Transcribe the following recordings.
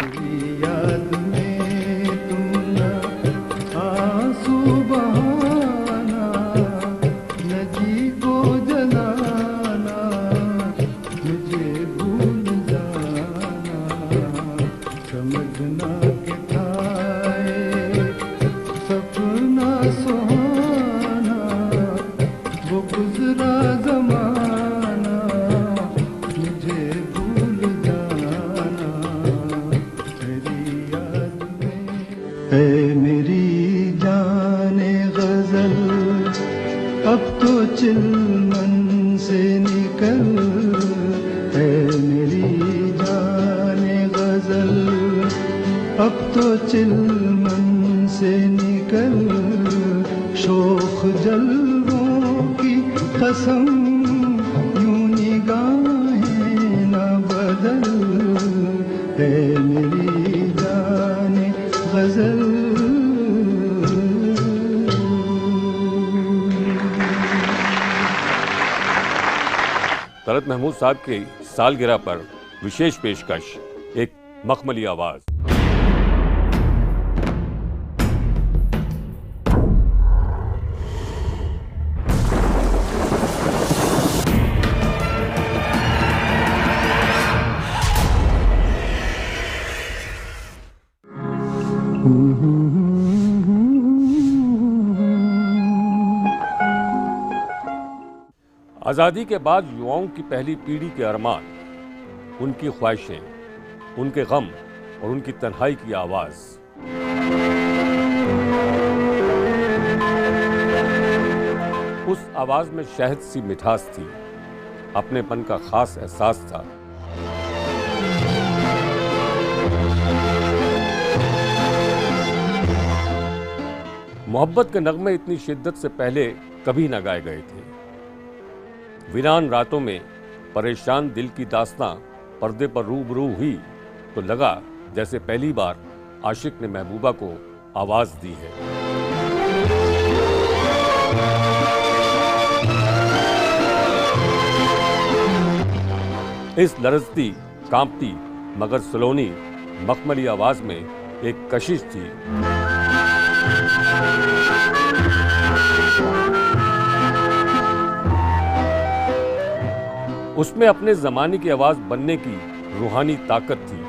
तेरी याद में तुम न आंसू बहाना, न जी को जलाना, मुझे भूल जाना, समझना के थाए सपना सुहाना, वो गुजरा जमाना, मुझे भूल जाना, तेरी याद में। ऐ मेरी जाने गजल, अब तो चिलमन से निकल, ऐ मेरी जाने गजल, अब तो चिलमन से निकल, शोख जलवों की कसम, यूं निगाहें न बदल, है मेरी जाने गजल। तलत महमूद साहब की सालगिरह पर विशेष पेशकश, एक मखमली आवाज। आज़ादी के बाद युवाओं की पहली पीढ़ी के अरमान, उनकी ख्वाहिशें, उनके गम और उनकी तन्हाई की आवाज। उस आवाज में शहद सी मिठास थी, अपनेपन का खास एहसास था। मोहब्बत के नगमे इतनी शिद्दत से पहले कभी न गाए गए थे। वीरान रातों में परेशान दिल की दास्तां पर्दे पर रूबरू हुई तो लगा जैसे पहली बार आशिक ने महबूबा को आवाज दी है। इस लरजती, कांपती मगर सलोनी मखमली आवाज में एक कशिश थी। उसमें अपने जमाने की आवाज बनने की रूहानी ताकत थी।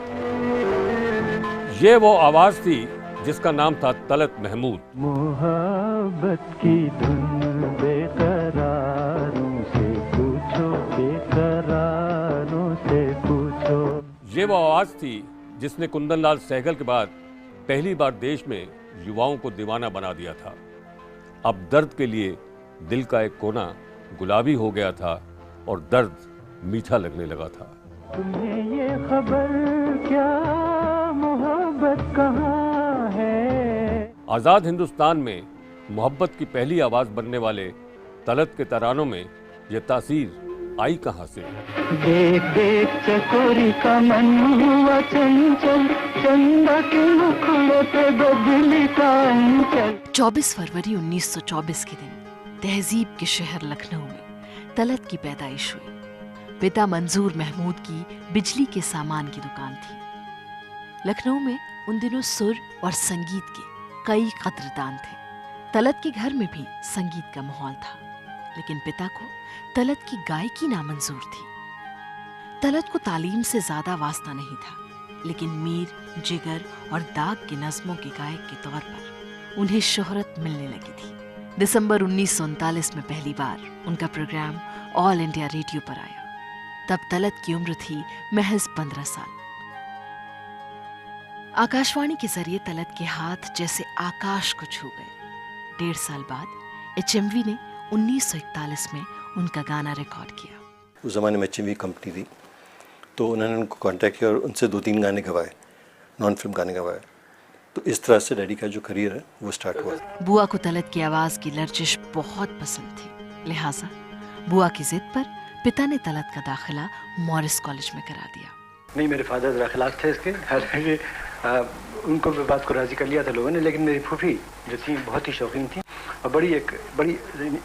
ये वो आवाज थी जिसका नाम था तलत महमूद। मोहब्बत की धुन बेकरारों से पूछो, बेकरारों से पूछो। ये वो आवाज थी जिसने कुंदन लाल सहगल के बाद पहली बार देश में युवाओं को दीवाना बना दिया था। अब दर्द के लिए दिल का एक कोना गुलाबी हो गया था और दर्द मीठा लगने लगा था। तुम्हें ये खबर क्या, मोहब्बत कहाँ है? आजाद हिंदुस्तान में मोहब्बत की पहली आवाज बनने वाले तलत के तरानों में यह तासीर आई कहां से? देख देख चकोरी का मन हुआ चंचल, चंदा के मुखड़े पे बदली का अंचल। 24 फरवरी 1924 के दिन तहजीब के शहर लखनऊ में तलत की पैदाइश हुई। पिता मंजूर महमूद की बिजली के सामान की दुकान थी। लखनऊ में उन दिनों सुर और संगीत के कई कदरदान थे। तलत के घर में भी संगीत का माहौल था, लेकिन पिता को तलत की गायकी नामंजूर थी। तलत को तालीम से ज्यादा वास्ता नहीं था, लेकिन मीर, जिगर और दाग के नज़्मों के गायक के तौर पर उन्हें शोहरत मिलने लगी थी। दिसंबर 1939 में पहली बार उनका प्रोग्राम ऑल इंडिया रेडियो पर आया। तब तलत की उम्र थी महज 15 साल। आकाशवाणी के जरिए तलत के हाथ जैसे आकाश को छू गए। 1.5 साल बाद HMV ने 1941 में उनका गाना रिकॉर्ड किया। उस ज़माने में HMV कंपनी थी, तो उन्होंने उनको कॉन्टैक्ट किया और उनसे 2-3 गाने गवाए, नॉन फिल्म गाने गवाए। तो इस तरह से डैडी का जो करियर है वो स्टार्ट हुआ। बुआ को तलत की आवाज़ की लर्जिश बहुत पसंद थी, लिहाजा बुआ की जिद पर पिता ने तलत का दाखिला मॉरिस कॉलेज में करा दिया। नहीं, मेरे फादर ज़रा खिलाफ थे इसके, उनको भी बात को राज़ी कर लिया था लोगों ने, लेकिन मेरी फूफी जो थी बहुत ही शौकीन थी, और बड़ी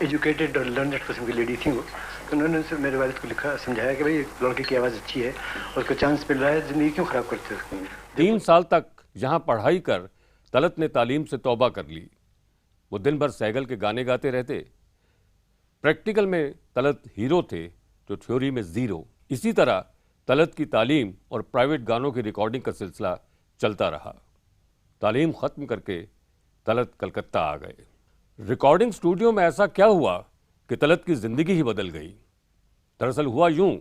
एजुकेटेड और लर्नड किस्म की लेडी थी वो। तो उन्होंने से मेरे वालिद को लिखा, समझाया कि भाई लड़के की आवाज़ अच्छी है और उसको चांस मिल रहा है, ज़िंदगी क्यों ख़राब करते हो। 3 साल तक यहाँ पढ़ाई कर तलत ने तालीम से तौबा कर ली। वो दिन भर सैगल के गाने गाते रहते। प्रैक्टिकल में तलत हीरो थे, जो थ्योरी में ज़ीरो। इसी तरह तलत की तालीम और प्राइवेट गानों की रिकॉर्डिंग का सिलसिला चलता रहा। तालीम ख़त्म करके तलत कलकत्ता आ गए। रिकॉर्डिंग स्टूडियो में ऐसा क्या हुआ कि तलत की ज़िंदगी ही बदल गई। दरअसल हुआ यूं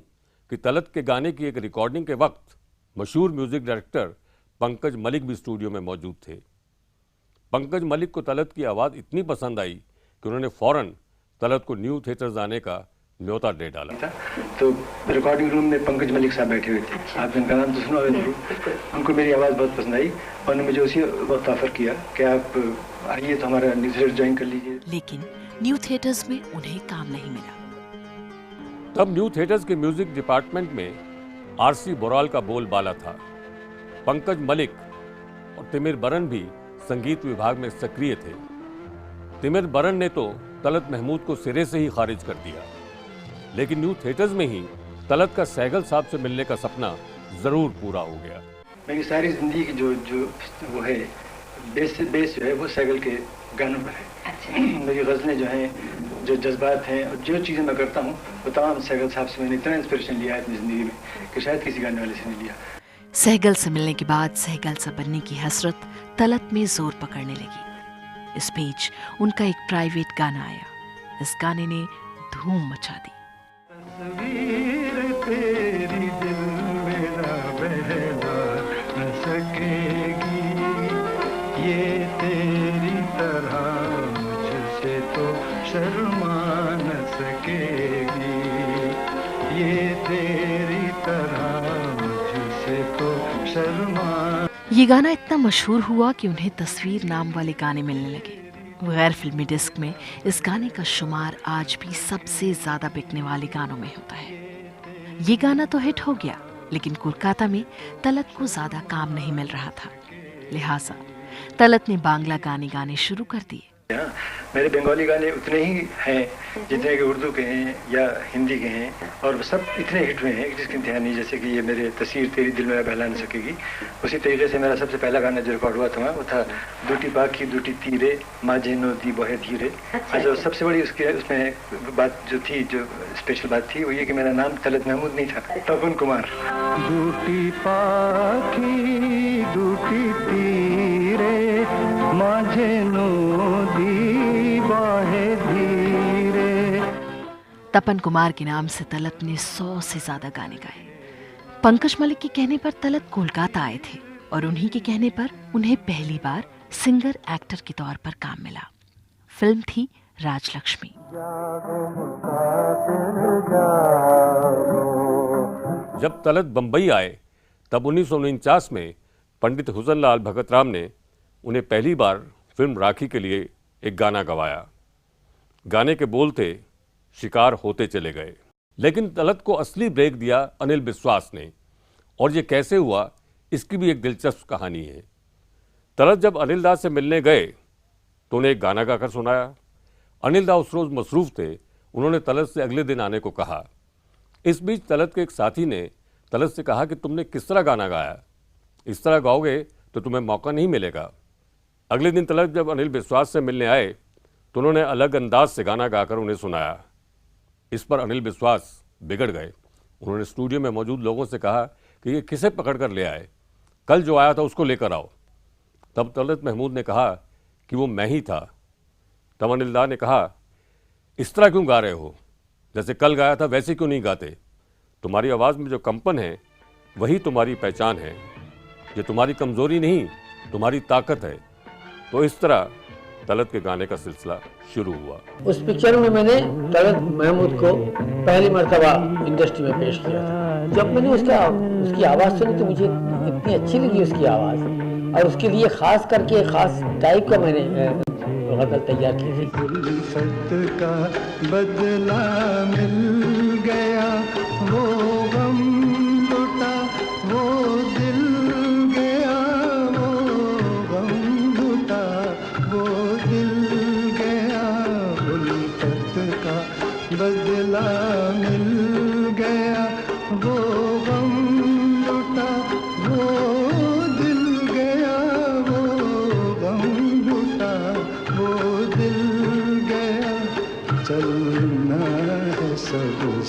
कि तलत के गाने की एक रिकॉर्डिंग के वक्त मशहूर म्यूज़िक डायरेक्टर पंकज मलिक भी स्टूडियो में मौजूद थे। पंकज मलिक को तलत की आवाज़ इतनी पसंद आई कि उन्होंने फ़ौरन तलत को न्यू थिएटर्स आने का न्योता दे डाला। तो रिकॉर्डिंग रूम में पंकज मलिक साहब बैठे हुए थे, आप जिनका नाम तो सुना होगा जरूर। उनको मेरी आवाज़ बहुत पसंद आई और उन्होंने मुझे उसी वक्त ऑफर किया कि आप आइए तो हमारा न्यू थिएटर ज्वाइन कर लीजिए। लेकिन न्यू थिएटर्स में उन्हें काम नहीं मिला। तब न्यू थिएटर्स के म्यूजिक डिपार्टमेंट में आरसी बोराल का बोलबाला था। पंकज मलिक और तिमिर बरन भी संगीत विभाग में सक्रिय थे। तिमिर बरन ने तो तलत महमूद को सिरे से ही खारिज कर दिया, लेकिन न्यू थिएटर्स में ही तलत का सैगल साहब से मिलने का सपना जरूर पूरा हो गया। मेरी सारी जिंदगी की जो वो है बेस जो है वो सैगल के गानों पर है। अच्छा। मेरी गज़लें जो हैं, जो जज्बात हैं और जो चीज़ें मैं करता हूँ वो तमाम सैगल साहब से मैंने इतना इंस्पिरेशन लिया है अपनी ज़िंदगी में कि शायद किसी गाने वाले से नहीं लिया। सहगल से मिलने के बाद सहगल सा बनने की हसरत तलत में जोर पकड़ने लगी। इस बीच उनका एक प्राइवेट गाना आया। इस गाने ने धूम मचा दी। तस्वीर तेरी दिल मेरा बहला न सकेगी, ये तेरी तरह मुझसे तो शर्मा न सकेगी, ये तेरी तरह मुझसे तो शर्मा। ये गाना इतना मशहूर हुआ कि उन्हें तस्वीर नाम वाले गाने मिलने लगे। गैर फिल्मी डिस्क में इस गाने का शुमार आज भी सबसे ज्यादा बिकने वाले गानों में होता है। ये गाना तो हिट हो गया, लेकिन कोलकाता में तलत को ज्यादा काम नहीं मिल रहा था। लिहाजा तलत ने बांग्ला गाने गाने शुरू कर दिए। मेरे बंगाली गाने उतने ही हैं जितने कि उर्दू के हैं या हिंदी के हैं, और सब इतने हिट हुए हैं जिसकी इंतहा नहीं। जैसे कि ये मेरे तस्वीर तेरी दिल मेरा बहला न सकेगी, उसी तरीके से मेरा सबसे पहला गाना जो रिकॉर्ड हुआ था वो था दूटी बाकी दूटी तीरे माजे नो दी बहे धीरे। अच्छा, सबसे बड़ी उसमें बात जो थी, जो स्पेशल बात थी, वो ये कि मेरा नाम तलत महमूद नहीं था, तपन कुमार। दूटी पाखी दूटी तीरे माझे नो दी बहे धीरे। तपन कुमार के नाम से तलत ने 100 से ज्यादा गाने गाए। पंकज मलिक के कहने पर तलत कोलकाता आए थे और उन्हीं के कहने पर उन्हें पहली बार सिंगर एक्टर के तौर पर काम मिला। फिल्म थी राजलक्ष्मी। जब तलत बंबई आए तब 1949 में पंडित हुसन लाल भगत राम ने उन्हें पहली बार फिल्म राखी के लिए एक गाना गवाया। गाने के बोल थे, शिकार होते चले गए। लेकिन तलत को असली ब्रेक दिया अनिल बिस्वास ने, और ये कैसे हुआ इसकी भी एक दिलचस्प कहानी है। तलत जब अनिल दा से मिलने गए तो उन्हें एक गाना गाकर सुनाया। अनिल दा उस रोज़ मसरूफ़ थे, उन्होंने तलत से अगले दिन आने को कहा। इस बीच तलत के एक साथी ने तलत से कहा कि तुमने किस तरह गाना गाया, इस तरह गाओगे तो तुम्हें मौका नहीं मिलेगा। अगले दिन तलत जब अनिल बिस्वास से मिलने आए तो उन्होंने अलग अंदाज से गाना गाकर उन्हें सुनाया। इस पर अनिल बिस्वास बिगड़ गए। उन्होंने स्टूडियो में मौजूद लोगों से कहा कि ये किसे पकड़ कर ले आए, कल जो आया था उसको लेकर आओ। तब तलत महमूद ने कहा कि वो मैं ही था। तब अनिल दा ने कहा, इस तरह क्यों गा रहे हो, जैसे कल गाया था वैसे क्यों नहीं गाते? तुम्हारी आवाज़ में जो कंपन है वही तुम्हारी पहचान है, ये तुम्हारी कमज़ोरी नहीं तुम्हारी ताकत है। तो इस तरह तलत के गाने का सिलसिला शुरू हुआ। उस पिक्चर में मैंने तलत महमूद को पहली मर्तबा इंडस्ट्री में पेश किया था। जब मैंने उसकी आवाज़ सुनी तो मुझे इतनी अच्छी लगी उसकी आवाज़, और उसके लिए खास करके खास टाइप का मैंने गज़ल तैयार की थी। उल्फत का बदला मिल गया, वो गम लुटा वो दिल गया, वो गम लुटा वो दिल गया।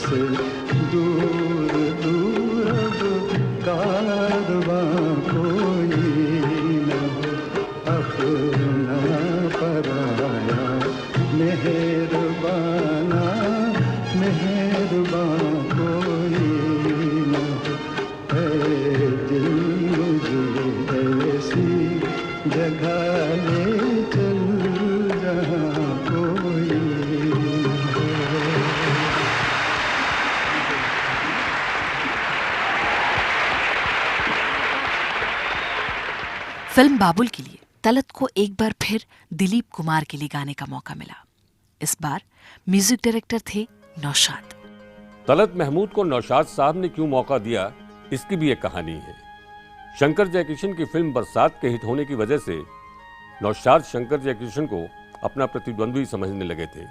से दूर दूर अब कारवां कोई न हो अपना पराया मेहरबाना मेहरबान कोई न हो ऐ दिल मुझे ऐसी जगह ले चल जहाँ कोई न हो। फिल्म बाबुल के लिए तलत को एक बार फिर दिलीप कुमार के लिए गाने का मौका मिला। इस बार म्यूजिक डायरेक्टर थे नौशाद। तलत महमूद को नौशाद साहब ने क्यों मौका दिया, इसकी भी एक कहानी है। शंकर जयकिशन की फिल्म बरसात के हिट होने की वजह से नौशाद शंकर जयकिशन को अपना प्रतिद्वंद्वी समझने लगे थे,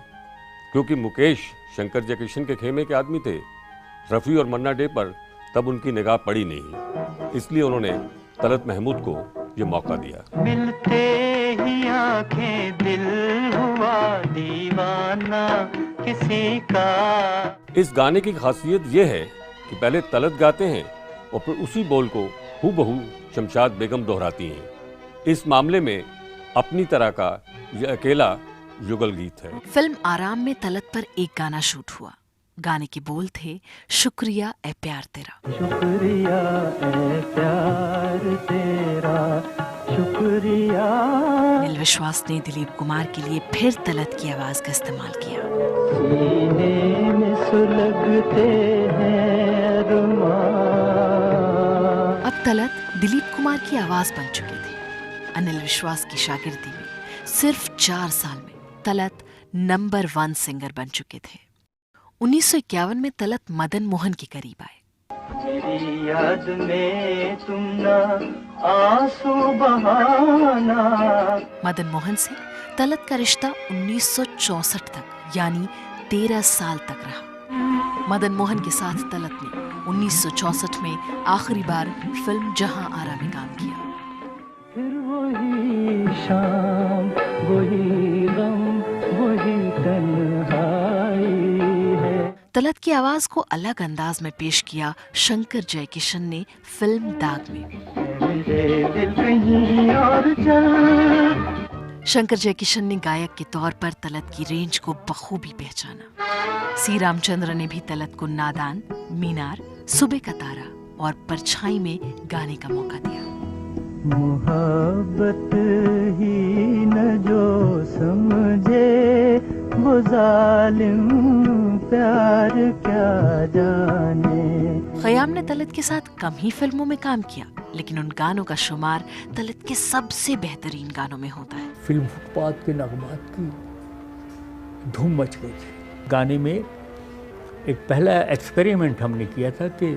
क्योंकि मुकेश शंकर जयकिशन के खेमे के आदमी थे। रफ़ी और मन्ना डे पर तब उनकी निगाह पड़ी नहीं, इसलिए उन्होंने तलत महमूद को ये मौका दिया। मिलते ही आंखें दिल हुआ दीवाना किसी का। इस गाने की खासियत ये है कि पहले तलत गाते हैं और फिर उसी बोल को हूबहू शमशाद बेगम दोहराती हैं। इस मामले में अपनी तरह का यह अकेला युगल गीत है। फिल्म आराम में तलत पर एक गाना शूट हुआ। गाने के बोल थे शुक्रिया ए प्यार तेरा। शुक्रिया ए प्यार तेरा शुक्रिया। अनिल विश्वास ने दिलीप कुमार के लिए फिर तलत की आवाज का इस्तेमाल किया। सीने में सुलगते हैं अरमान। अब तलत दिलीप कुमार की आवाज बन चुके थे। अनिल विश्वास की शागिर्दी में सिर्फ 4 साल में तलत नंबर 1 सिंगर बन चुके थे। 1951 में तलत मदन मोहन के करीब आए। मेरी याद में तुम ना आंसू बहाना। मदन मोहन से तलत का रिश्ता 1964 तक यानी 13 साल तक रहा। मदन मोहन के साथ तलत ने 1964 में आखिरी बार फिल्म जहां आरा में काम किया। फिर वही शाम वही गम वही तन्हाई है। तलत की आवाज को अलग अंदाज में पेश किया शंकर जयकिशन ने फिल्म दाग में। मेरे दिल कहीं और चल। शंकर जयकिशन ने गायक के तौर पर तलत की रेंज को बखूबी पहचाना। सी रामचंद्र ने भी तलत को नादान, मीनार, सुबह का तारा और परछाई में गाने का मौका दिया। मोहब्बत ही न जो समझे वो जालिम प्यार क्या जाने। खयाम ने तलत के साथ कम ही फिल्मों में काम किया, लेकिन उन गानों का शुमार तलत के सबसे बेहतरीन गानों में होता है। फिल्म फुटपाथ के नगमात की धूम मच गई थी। गाने में एक पहला एक्सपेरिमेंट हमने किया था कि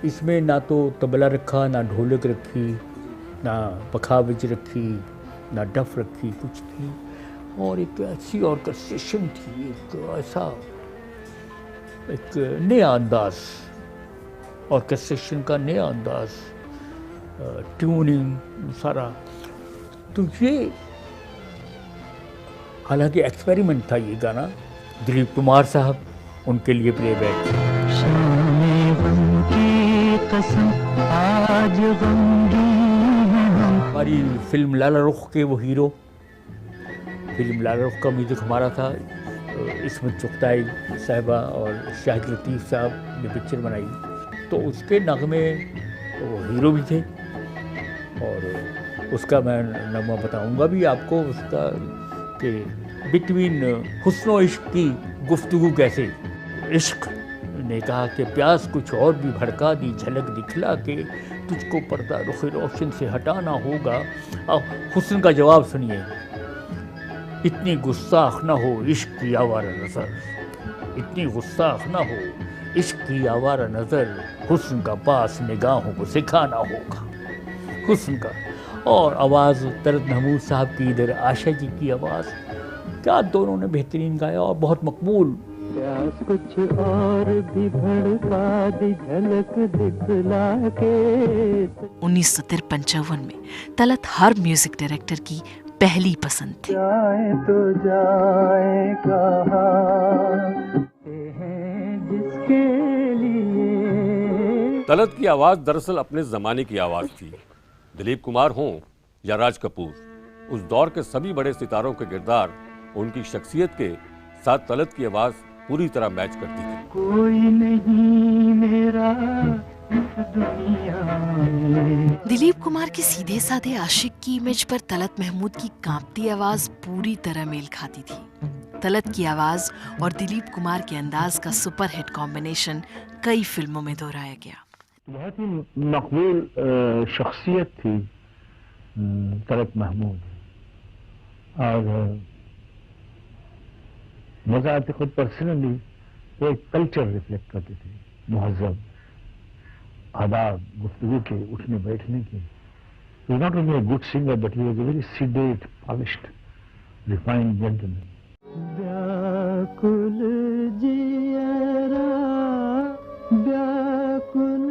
इसमें ना तो तबला रखा, ना ढोलक रखी, ना पखावज रखी, ना डफ रखी, कुछ थी। और एक ऐसी ऑर्केस्ट्रेशन थी, एक ऐसा एक नया अंदाज, ऑर्केस्ट्रेशन का नया अंदाज, ट्यूनिंग सारा। तो ये हालांकि एक्सपेरिमेंट था ये गाना। दिलीप कुमार साहब उनके लिए प्लेबैक। हमारी फिल्म लाला रुख के वो हीरो, फिल्म लाला रुख का म्यूज़िक हमारा था। इसमत चुगताई साहिबा और शाहिद लतीफ़ साहब ने पिक्चर बनाई, तो उसके नगमे वो हीरो भी थे। और उसका मैं नगमा बताऊंगा भी आपको, उसका कि बिटवीन हुस्न इश्क की गुफ्तगू कैसे। इश्क ने कहा कि प्यास कुछ और भी भड़का दी, झलक दिखला के तुझको पर्दा रुख रोशन से हटाना होगा। अब हुस्न का जवाब सुनिए। इतनी गुस्ताख न हो इश्क की आवारा नज़र, इतनी गुस्ताख न हो इश्क की आवारा नज़र, हुस्न का पास निगाहों को सिखाना होगा। हुस्न का। और आवाज़ तलत महमूद साहब की, इधर आशा जी की आवाज़, क्या दोनों ने बेहतरीन गाया और बहुत मकबूल। प्यास कुछ और भी भड़का दी, झलक दिखला के। 1953 में तलत हर म्यूजिक डायरेक्टर की पहली पसंद थी। जाए तो जाए कहाँ हैं जिसके तलत की आवाज दरअसल अपने जमाने की आवाज थी। दिलीप कुमार हों या राज कपूर, उस दौर के सभी बड़े सितारों के किरदार उनकी शख्सियत के साथ तलत की आवाज पूरी तरह मैच करती थी। कोई नहीं मेरा इस दुनिया में। दिलीप कुमार के सीधे साधे आशिक की इमेज पर तलत महमूद की कांपती आवाज पूरी तरह मेल खाती थी। तलत की आवाज और दिलीप कुमार के अंदाज का सुपरहिट कॉम्बिनेशन कई फिल्मों में दोहराया गया। बहुत ही मकबूल शख्सियत थी तलत महमूद, और मजा आते खुद पर्सनली वो एक कल्चर रिफ्लेक्ट करते थे, मुहज़्ज़ब आदाब गुफ्तगू के, उठने बैठने के। He not only a good singer but he was a very sedate, polished, refined gentleman. व्याकुल जियरा व्याकुल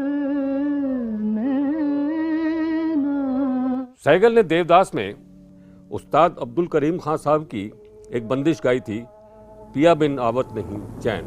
नैना। सहगल ने देवदास में उस्ताद अब्दुल करीम खान साहब की एक बंदिश गाई थी, पिया बिन आवत नहीं चैन।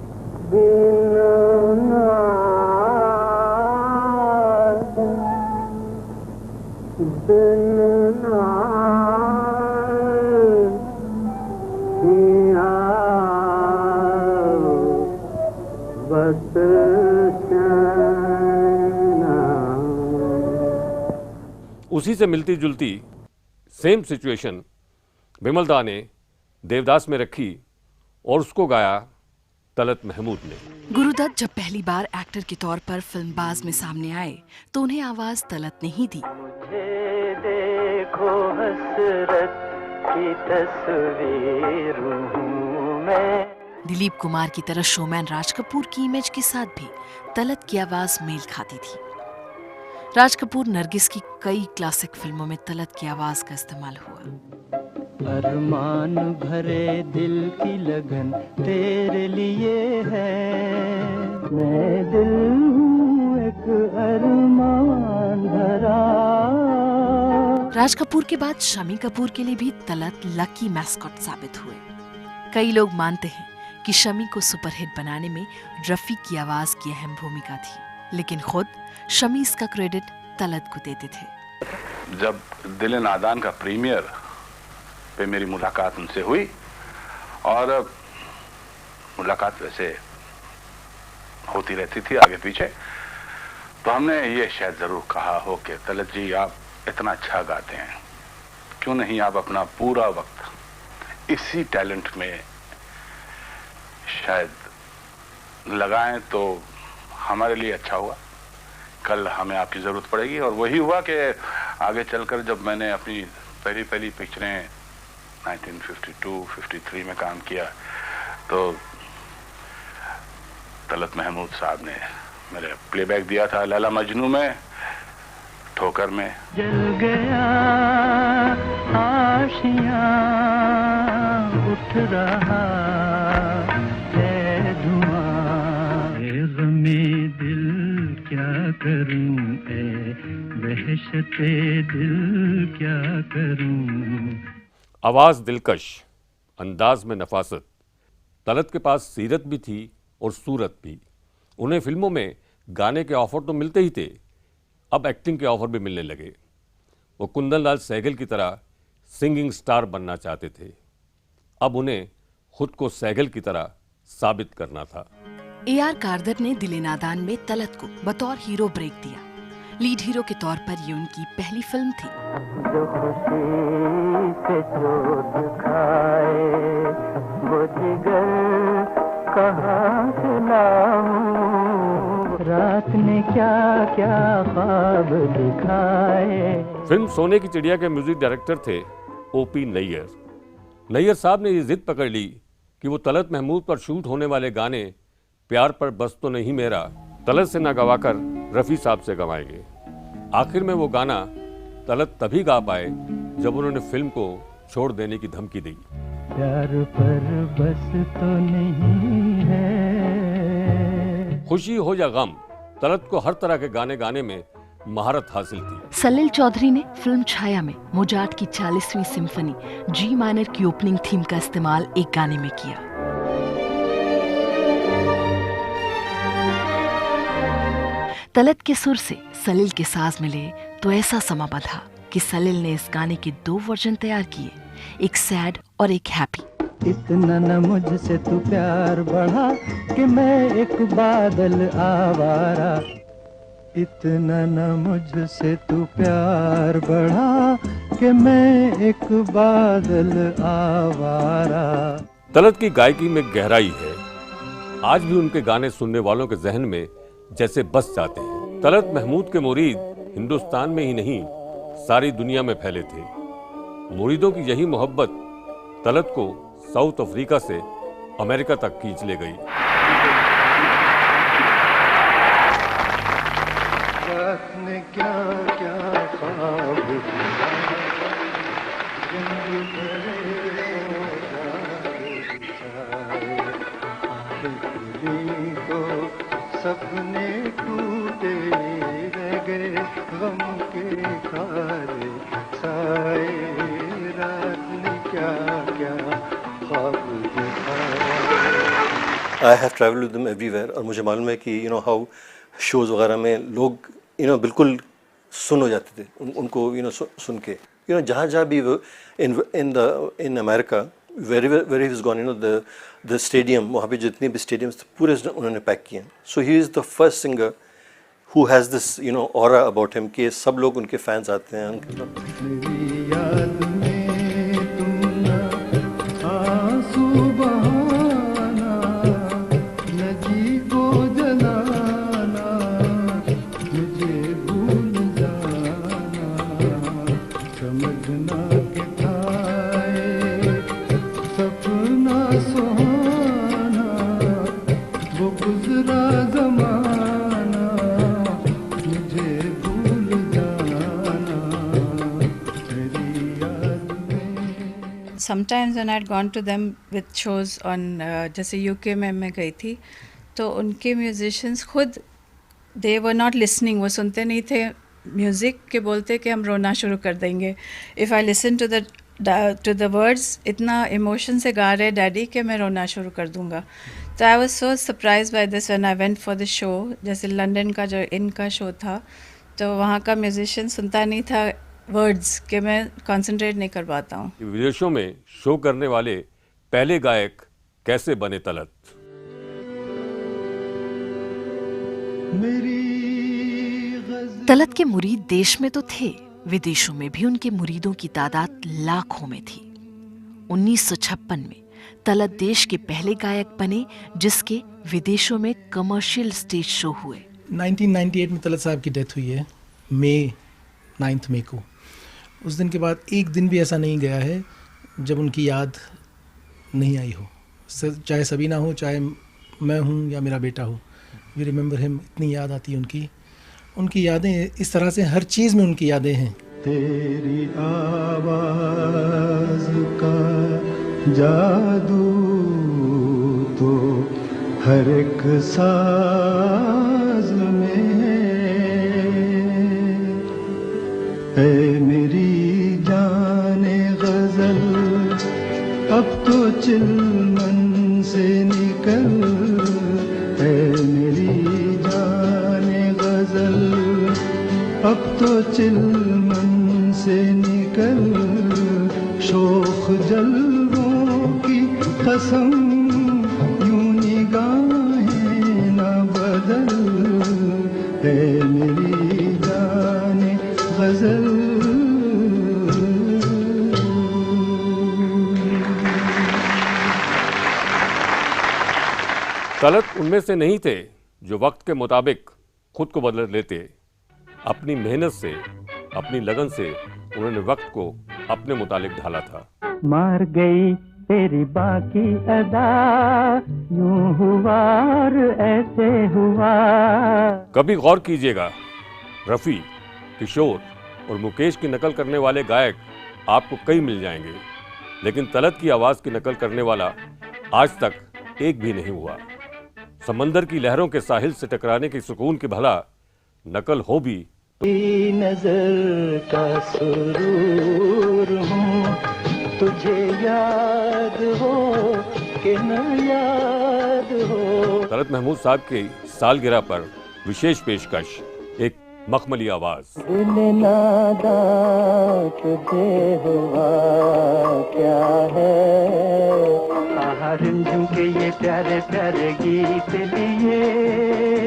उसी से मिलती जुलती सेम सिचुएशन बिमल दा ने देवदास में रखी और उसको गाया तलत महमूद ने। गुरुदत्त जब पहली बार एक्टर के तौर पर फिल्मबाज में सामने आए तो उन्हें आवाज तलत ने ही दी। मुझे देखो हसरत की तस्वीर हूं मैं। दिलीप कुमार की तरह शोमैन राज कपूर की इमेज के साथ भी तलत की आवाज मेल खाती थी। राज कपूर नरगिस की कई क्लासिक फिल्मों में तलत की आवाज का इस्तेमाल हुआ। अरमान भरे दिल की लगन तेरे लिए है, मैं दिल हूँ एक अरमान भरा। राज कपूर के बाद शमी कपूर के लिए भी तलत लकी मैस्कॉट साबित हुए। कई लोग मानते हैं कि शमी को सुपरहिट बनाने में रफी की आवाज की अहम भूमिका थी, लेकिन खुद शमी इसका क्रेडिट तलत को देते थे। जब दिल नादान का प्रीमियर पे मेरी मुलाकात उनसे हुई, और मुलाकात वैसे होती रहती थी आगे पीछे, तो हमने ये शायद जरूर कहा हो कि तलत जी आप इतना अच्छा गाते हैं, क्यों नहीं आप अपना पूरा वक्त इसी टैलेंट में शायद लगाएं तो हमारे लिए अच्छा होगा, कल हमें आपकी जरूरत पड़ेगी। और वही हुआ कि आगे चलकर जब मैंने अपनी पहली पिक्चरें 1952-53 में काम किया, तो तलत महमूद साहब ने मेरे प्लेबैक दिया था लैला मजनू में, ठोकर में। जल गया आशियां उठ रहा है धुआं, ग़मे दिल क्या करूं ए वहशते दिल क्या करूं। आवाज दिलकश, अंदाज में नफासत। तलत के पास सीरत भी थी और सूरत भी। उन्हें फिल्मों में गाने के ऑफर तो मिलते ही थे, अब एक्टिंग के ऑफर भी मिलने लगे। वो कुंदन लाल सहगल की तरह सिंगिंग स्टार बनना चाहते थे। अब उन्हें खुद को सहगल की तरह साबित करना था। AR कारदर ने दिल नादान में तलत को बतौर हीरो ब्रेक दिया। लीड हीरो के तौर पर ये उनकी पहली फिल्म थी। जो खुशी से जो दिखाए वो जिगर कहाँ से लाऊं, रात ने क्या क्या ख्वाब दिखाए। फिल्म सोने की चिड़िया के म्यूजिक डायरेक्टर थे OP नैयर। नैयर साहब ने ये जिद पकड़ ली कि वो तलत महमूद पर शूट होने वाले गाने प्यार पर बस तो नहीं मेरा तलत से ना गवाकर रफ़ी साहब से गवाएंगे। आखिर में वो गाना तलत तभी गा पाए जब उन्होंने फिल्म को छोड़ देने की धमकी दी। प्यार पर बस तो नहीं है। खुशी हो या गम, तलत को हर तरह के गाने गाने में महारत हासिल थी। सलील चौधरी ने फिल्म छाया में मोजार्ट की 40वीं सिम्फनी G माइनर की ओपनिंग थीम का इस्तेमाल एक गाने में किया। तलत के सुर से सलील के साज मिले तो ऐसा समा बंधा कि सलील ने इस गाने के 2 वर्जन तैयार किए, एक सैड और एक हैप्पी। इतना न मुझसे तू प्यार बढ़ा कि मैं एक बादल आवारा, इतना न मुझसे तू प्यार बढ़ा कि मैं एक बादल आवारा। तलत की गायकी में गहराई है, आज भी उनके गाने सुनने वालों के जहन में जैसे बस जाते हैं। तलत महमूद के मुरीद हिंदुस्तान में ही नहीं सारी दुनिया में फैले थे। मुरीदों की यही मोहब्बत तलत को साउथ अफ्रीका से अमेरिका तक खींच ले गई। रात ने क्या क्या ख्वाब तो सपने टूटे रह गए गम के खारे साए, रात ने क्या क्या ख्वाब I have travelled with them everywhere, और मुझे मालूम है कि हाउ शोज़ वगैरह में लोग बिल्कुल सुन हो जाते थे उनको सुन के जहाँ जहाँ भी in America where he is gone the stadium, वहाँ पे जितने भी स्टेडियम्स पूरे उन्होंने पैक किए हैं। So he is the first singer who has this aura about him कि सब लोग उनके फैंस आते हैं मेरी याद में तुम आंसू बहाना, नदी को जलाना, मुझे भूल जाना, समझना के थाए सपना सुहाना, वो गुजरा जमाना, मुझे भूल जाना, तेरी याद में। Sometimes when I had gone to them with shows on जैसे UK में मैं गई थी, तो उनके म्यूजिशियंस खुद they were not listening, वो सुनते नहीं थे म्यूज़िक के, बोलते कि हम रोना शुरू कर देंगे। If I listen to the words, इतना इमोशन से गा रहे डैडी कि मैं रोना शुरू कर दूँगा। तो I was so surprised by this when I went for the show, जैसे लंदन का जो इनका शो था, तो वहाँ का म्यूजिशियन सुनता नहीं था वर्ड्स के, मैं कंसंट्रेट नहीं कर पाता हूँ। विदेशों में शो करने वाले पहले गायक कैसे बने तलत? तलत के मुरीद देश में तो थे, विदेशों में भी उनके मुरीदों की तादाद लाखों में थी। 1956 में तलत देश के पहले गायक बने जिसके विदेशों में कमर्शियल स्टेज शो हुए। 1998 में तलत साहब की डेथ हुई है, मई 9 मई को। उस दिन के बाद एक दिन भी ऐसा नहीं गया है जब उनकी याद नहीं आई हो, चाहे सबीना हो, चाहे मैं हूँ या मेरा बेटा हो। वी रिमेंबर हिम, इतनी याद आती है उनकी यादें, इस तरह से हर चीज़ में उनकी यादें हैं। तेरी आवाज़ का जादू तो हर एक साज में है, मेरी जाने गज़ल अब तो चिलमन से निकल, है मेरी जाने गज़ल अब तो चिलमन से निकल, शोख जलवों की कसम यूं निगाहें न बदल, है मेरी जाने गज़ल। तलत उनमें से नहीं थे जो वक्त के मुताबिक खुद को बदल लेते। अपनी मेहनत से, अपनी लगन से उन्होंने वक्त को अपने मुतालिक ढाला था। मार गई तेरी बाकी अदा, यूं हुआ और ऐसे हुआ। कभी गौर कीजिएगा, रफ़ी, किशोर और मुकेश की नकल करने वाले गायक आपको कई मिल जाएंगे, लेकिन तलत की आवाज़ की नकल करने वाला आज तक एक भी नहीं हुआ। समंदर की लहरों के साहिल से टकराने के सुकून की भला नकल हो भी तो नजर का सुरूर हूँ, तुझे याद हो कि न याद हो। तलत महमूद साहब की सालगिरह पर विशेष पेशकश, एक मखमली आवाज। दिल नादां तुझे हुआ क्या है, आहा रिमझिम के ये प्यारे प्यारे गीत लिए